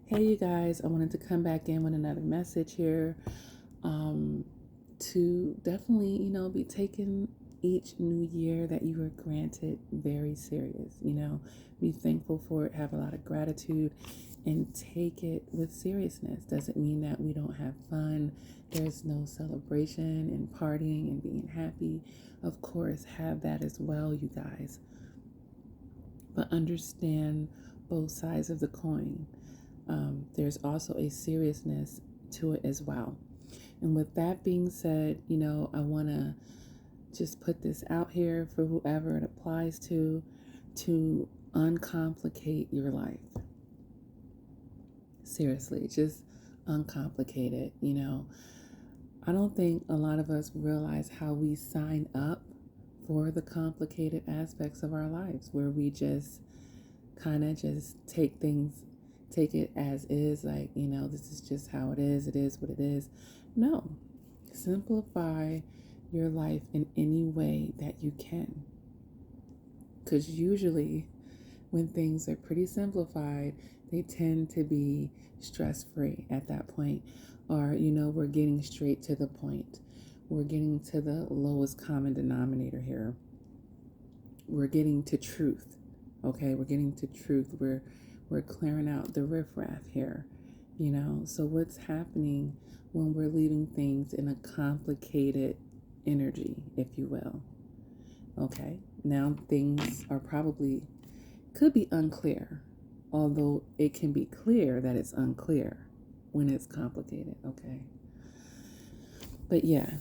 Hey, you guys, I wanted to come back in with another message here to definitely, be taking each new year that you were granted very serious. Be thankful for it, have a lot of gratitude, and take it with seriousness. Doesn't mean that we don't have fun. There's no celebration and partying and being happy. Of course, have that as well, you guys. But understand both sides of the coin. There's also a seriousness to it as well. And with that being said, I want to just put this out here for whoever it applies to uncomplicate your life. Seriously, just uncomplicate it. I don't think a lot of us realize how we sign up for the complicated aspects of our lives, where we just kind of just take it as is, like, this is just how it is what it is. No, simplify your life in any way that you can, because usually when things are pretty simplified, they tend to be stress-free at that point, or we're getting straight to the point. We're getting to the lowest common denominator here. We're getting to truth. Okay, we're getting to truth. We're clearing out the riffraff here, So what's happening when we're leaving things in a complicated energy, if you will? Okay, now things are could be unclear, although it can be clear that it's unclear when it's complicated, okay? But yeah,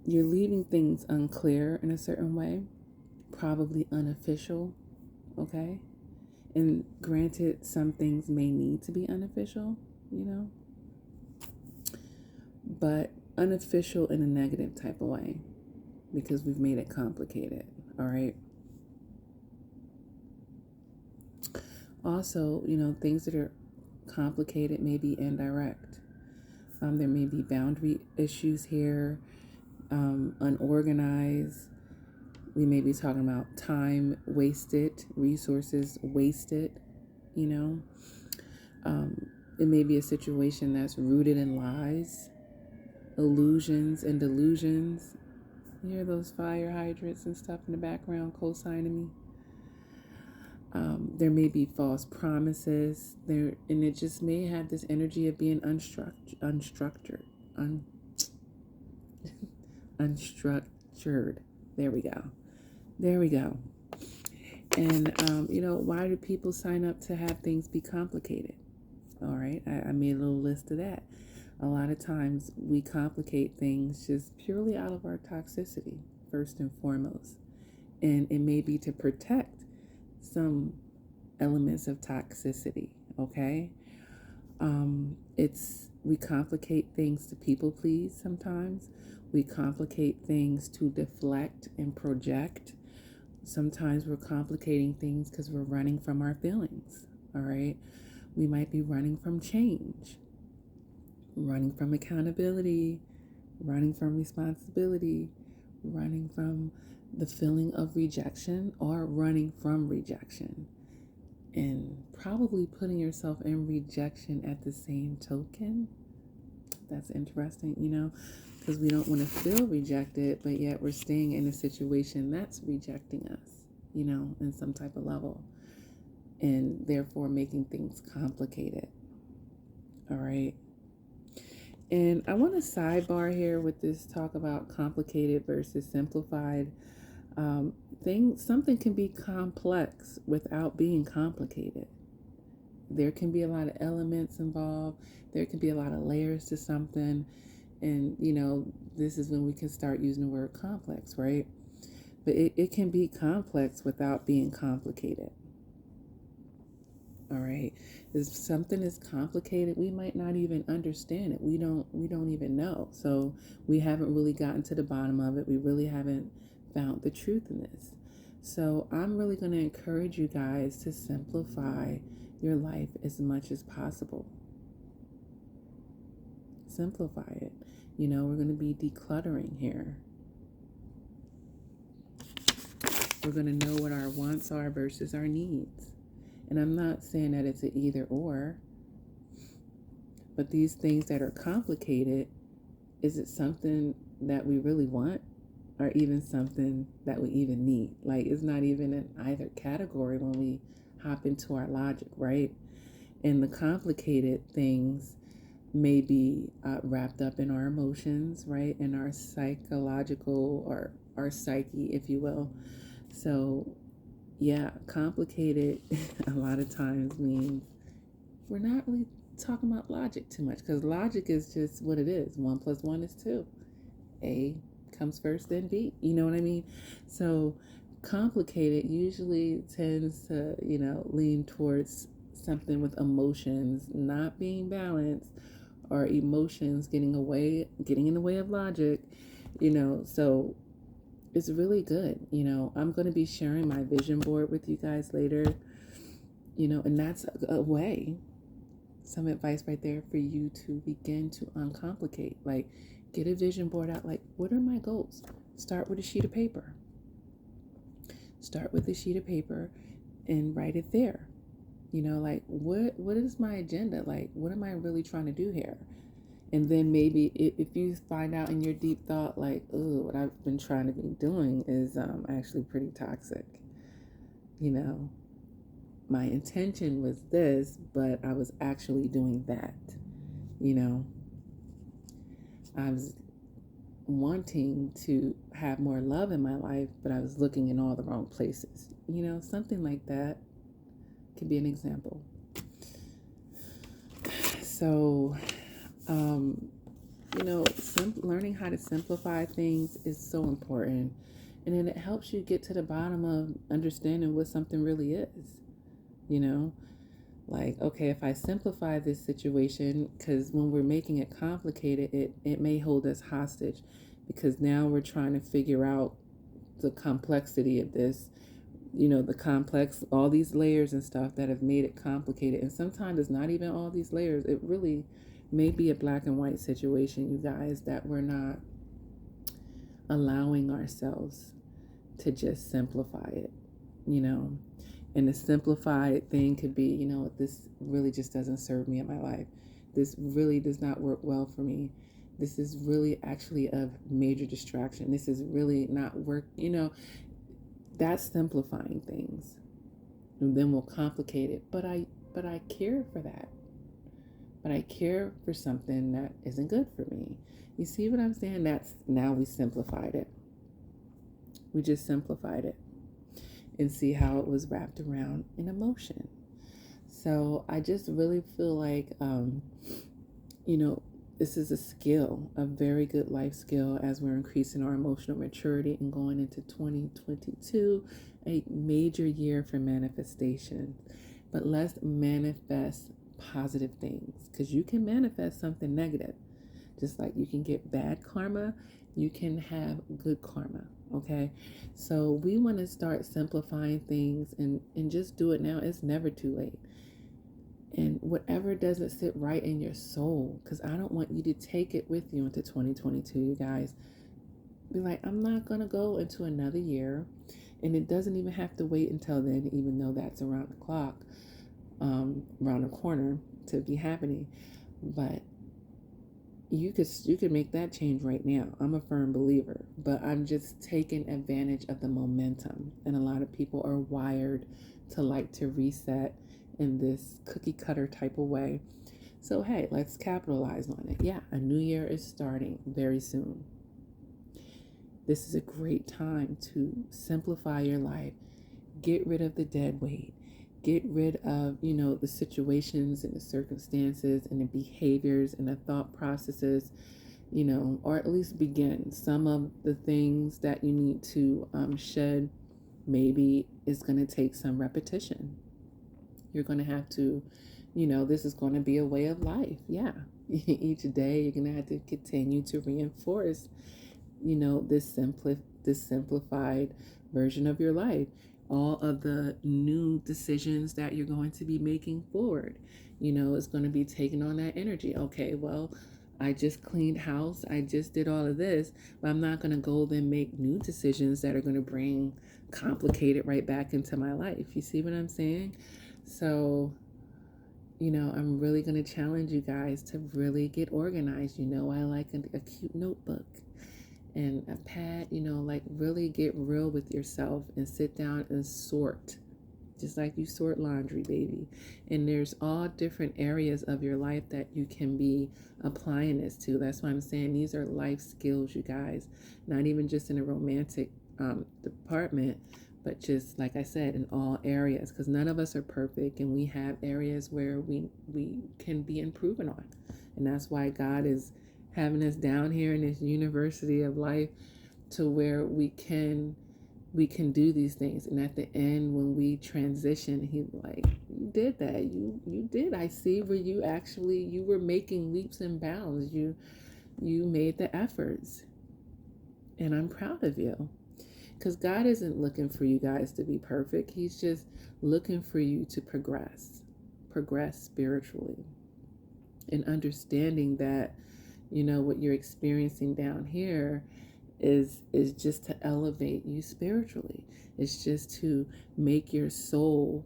you're leaving things unclear in a certain way, probably unofficial, okay? And granted, some things may need to be unofficial, but unofficial in a negative type of way, because we've made it complicated, all right? Also, things that are complicated may be indirect. There may be boundary issues here, unorganized. We may be talking about time wasted, resources wasted, It may be a situation that's rooted in lies, illusions, and delusions. You hear those fire hydrants and stuff in the background co-signing me? There may be false promises there, and it just may have this energy of being unstructured. There we go. And why do people sign up to have things be complicated? All right, I made a little list of that. A lot of times we complicate things just purely out of our toxicity, first and foremost, and it may be to protect some elements of toxicity, okay? We complicate things to people please sometimes. We complicate things to deflect and project. Sometimes we're complicating things because we're running from our feelings, all right? We might be running from change, running from accountability, running from responsibility, running from the feeling of rejection, or running from rejection, and probably putting yourself in rejection at the same token. That's interesting, because we don't want to feel rejected, but yet we're staying in a situation that's rejecting us, in some type of level, and therefore making things complicated. All right. And I want to sidebar here with this talk about complicated versus simplified. Something can be complex without being complicated. There can be a lot of elements involved. There can be a lot of layers to something. And, this is when we can start using the word complex, right? But it can be complex without being complicated. All right. If something is complicated, we might not even understand it. We don't even know. So we haven't really gotten to the bottom of it. We really haven't found the truth in this. So I'm really going to encourage you guys to simplify your life as much as possible. Simplify it. We're going to be decluttering here. We're going to know what our wants are versus our needs. And I'm not saying that it's an either or. But these things that are complicated, is it something that we really want, or even something that we even need? Like, it's not even in either category when we hop into our logic, right? And the complicated things may be wrapped up in our emotions, right? In our psychological, or our psyche, if you will. So, yeah, complicated a lot of times means we're not really talking about logic too much, because logic is just what it is. 1 + 1 is 2. A comes first, then B. You know what I mean? So complicated usually tends to, lean towards something with emotions not being balanced, or emotions getting in the way of logic, so it's really good. I'm going to be sharing my vision board with you guys later, and that's a way, some advice right there for you to begin to uncomplicate. Like, get a vision board out. Like, what are my goals? Start with a sheet of paper. And write it there. Like, what is my agenda? Like, what am I really trying to do here? And then maybe if you find out in your deep thought, like, oh, what I've been trying to be doing is actually pretty toxic. My intention was this, but I was actually doing that. I was wanting to have more love in my life, but I was looking in all the wrong places. Something like that could be an example. So, learning how to simplify things is so important. And then it helps you get to the bottom of understanding what something really is. Like, okay, if I simplify this situation, because when we're making it complicated, it may hold us hostage, because now we're trying to figure out the complexity of this, all these layers and stuff that have made it complicated. And sometimes it's not even all these layers. It really may be a black and white situation, you guys, that we're not allowing ourselves to just simplify it, And the simplified thing could be, this really just doesn't serve me in my life. This really does not work well for me. This is really actually a major distraction. This is really not work, that's simplifying things. And then we'll complicate it. But I care for that. But I care for something that isn't good for me. You see what I'm saying? Now we simplified it. We just simplified it. And see how it was wrapped around in emotion. So I just really feel like, this is a skill, a very good life skill, as we're increasing our emotional maturity and going into 2022, a major year for manifestation. But let's manifest positive things, because you can manifest something negative. Just like you can get bad karma, you can have good karma. Okay, so we want to start simplifying things and just do it now. It's never too late. And whatever doesn't sit right in your soul, because I don't want you to take it with you into 2022, you guys. Be like, I'm not going to go into another year. And it doesn't even have to wait until then, even though that's around the clock, around the corner to be happening. But you could make that change right now. I'm a firm believer, but I'm just taking advantage of the momentum. And a lot of people are wired to like to reset in this cookie cutter type of way. So hey, let's capitalize on it. Yeah, a new year is starting very soon. This is a great time to simplify your life. Get rid of the dead weight. Get rid of, the situations and the circumstances and the behaviors and the thought processes, or at least begin. Some of the things that you need to shed, maybe is going to take some repetition. You're going to have to, this is going to be a way of life. Yeah. Each day you're going to have to continue to reinforce, this simplified version of your life. All of the new decisions that you're going to be making forward, is going to be taking on that energy. Okay, well, I just cleaned house. I just did all of this, but I'm not going to go then make new decisions that are going to bring complicated right back into my life. You see what I'm saying? So I'm really going to challenge you guys to really get organized. I like a cute notebook and a pad, like really get real with yourself and sit down and sort, just like you sort laundry, baby. And there's all different areas of your life that you can be applying this to. That's why I'm saying these are life skills, you guys, not even just in a romantic department, but just like I said, in all areas, because none of us are perfect, and we have areas where we can be improving on. And that's why God is having us down here in this university of life, to where we can do these things. And at the end, when we transition, he's like, you did that, you did, I see where you were making leaps and bounds, you made the efforts, and I'm proud of you. Because God isn't looking for you guys to be perfect. He's just looking for you to progress spiritually, and understanding that, what you're experiencing down here is just to elevate you spiritually. It's just to make your soul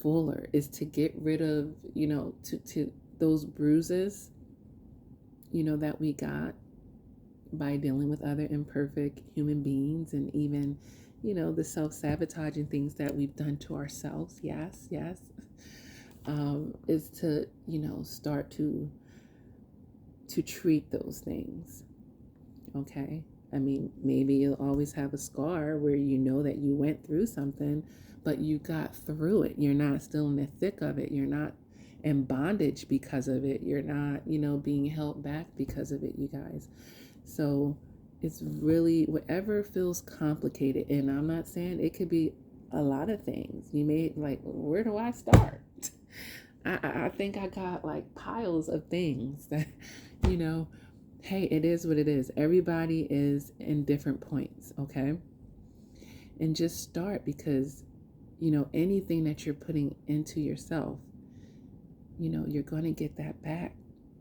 fuller. Is to get rid of, to those bruises, that we got by dealing with other imperfect human beings, and even, the self-sabotaging things that we've done to ourselves. Yes. Is to, start to treat those things. Okay. I mean, maybe you'll always have a scar where that you went through something, but you got through it. You're not still in the thick of it. You're not in bondage because of it. You're not, being held back because of it, you guys. So it's really whatever feels complicated. And I'm not saying it could be a lot of things. You may like, where do I start? I think I got like piles of things that, hey, it is what it is. Everybody is in different points, okay? And just start, because, anything that you're putting into yourself, you're going to get that back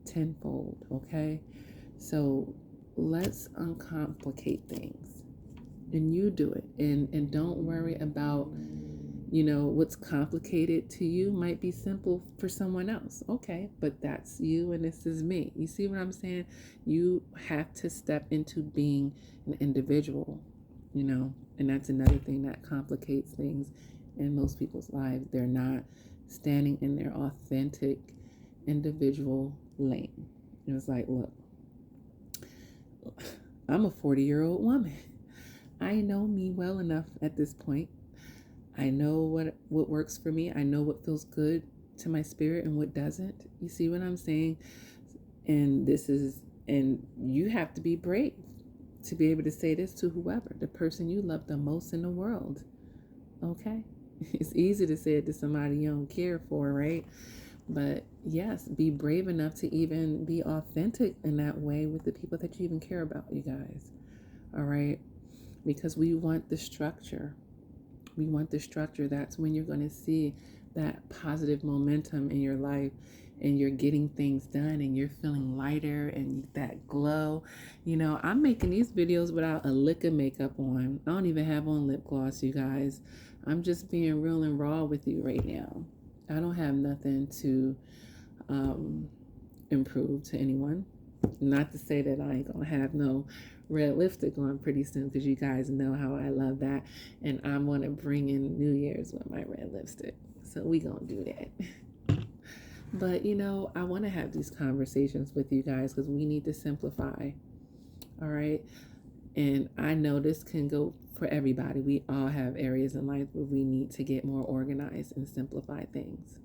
tenfold, okay? So let's uncomplicate things, and you do it, and don't worry about, what's complicated to you might be simple for someone else. Okay, but that's you and this is me. You see what I'm saying? You have to step into being an individual, and that's another thing that complicates things in most people's lives. They're not standing in their authentic individual lane. It was like, look, I'm a 40-year-old woman. I know me well enough at this point. I know what works for me. I know what feels good to my spirit and what doesn't. You see what I'm saying? And you have to be brave to be able to say this to whoever, the person you love the most in the world. Okay? It's easy to say it to somebody you don't care for, right? But yes, be brave enough to even be authentic in that way with the people that you even care about, you guys. All right? Because we want the structure. We want the structure. That's when you're going to see that positive momentum in your life, and you're getting things done, and you're feeling lighter, and that glow. I'm making these videos without a lick of makeup on. I don't even have on lip gloss, you guys. I'm just being real and raw with you right now. I don't have nothing to improve to anyone. Not to say that I ain't gonna have no red lipstick on pretty soon, because you guys know how I love that, and I'm gonna bring in New Year's with my red lipstick, so we gonna do that. But I want to have these conversations with you guys, because we need to simplify. All right, and I know this can go for everybody. We all have areas in life where we need to get more organized and simplify things.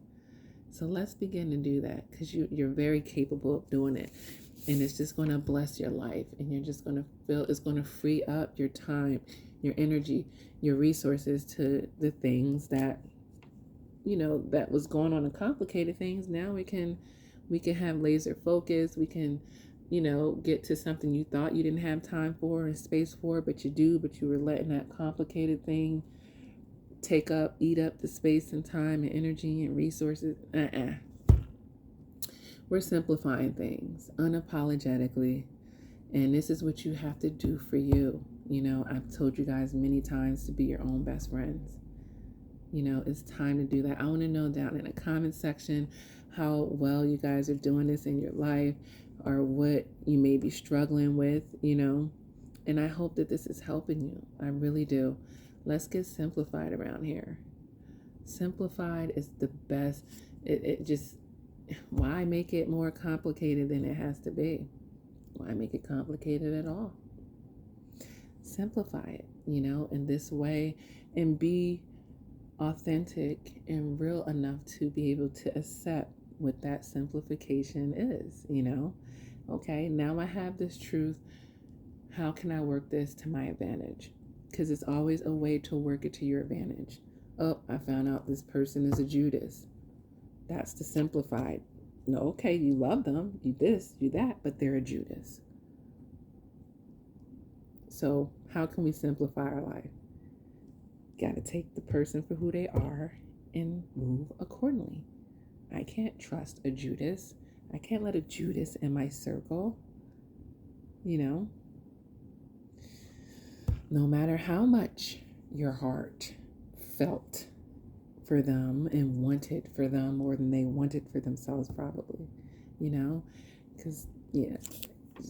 So let's begin to do that, because you're very capable of doing it. And it's just going to bless your life, and you're just going to feel it's going to free up your time, your energy, your resources to the things that, that was going on, the complicated things. Now we can have laser focus. We can, get to something you thought you didn't have time for and space for, but you do, but you were letting that complicated thing eat up the space and time and energy and resources. We're simplifying things unapologetically, and this is what you have to do for you. I've told you guys many times to be your own best friends. You know, it's time to do that. I want to know down in the comment section how well you guys are doing this in your life, or what you may be struggling with, you know. And I hope that this is helping you. I really do. Let's get simplified around here. Simplified is the best. It just, why make it more complicated than it has to be? Why make it complicated at all? Simplify it, you know, in this way, and be authentic and real enough to be able to accept what that simplification is, you know. Okay, now I have this truth. How can I work this to my advantage? Because it's always a way to work it to your advantage. Oh, I found out this person is a Judas. That's the simplified. No, okay, you love them, you this, you that, but they're a Judas. So how can we simplify our life? Got to take the person for who they are and move accordingly. I can't trust a Judas. I can't let a Judas in my circle, you know. No matter how much your heart felt for them and wanted for them more than they wanted for themselves, probably, you know, because, yeah,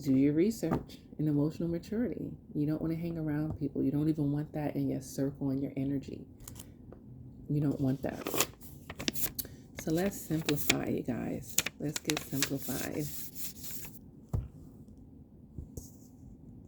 do your research and emotional maturity. You don't want to hang around people. You don't even want that in your circle and your energy. You don't want that. So let's simplify, you guys. Let's get simplified.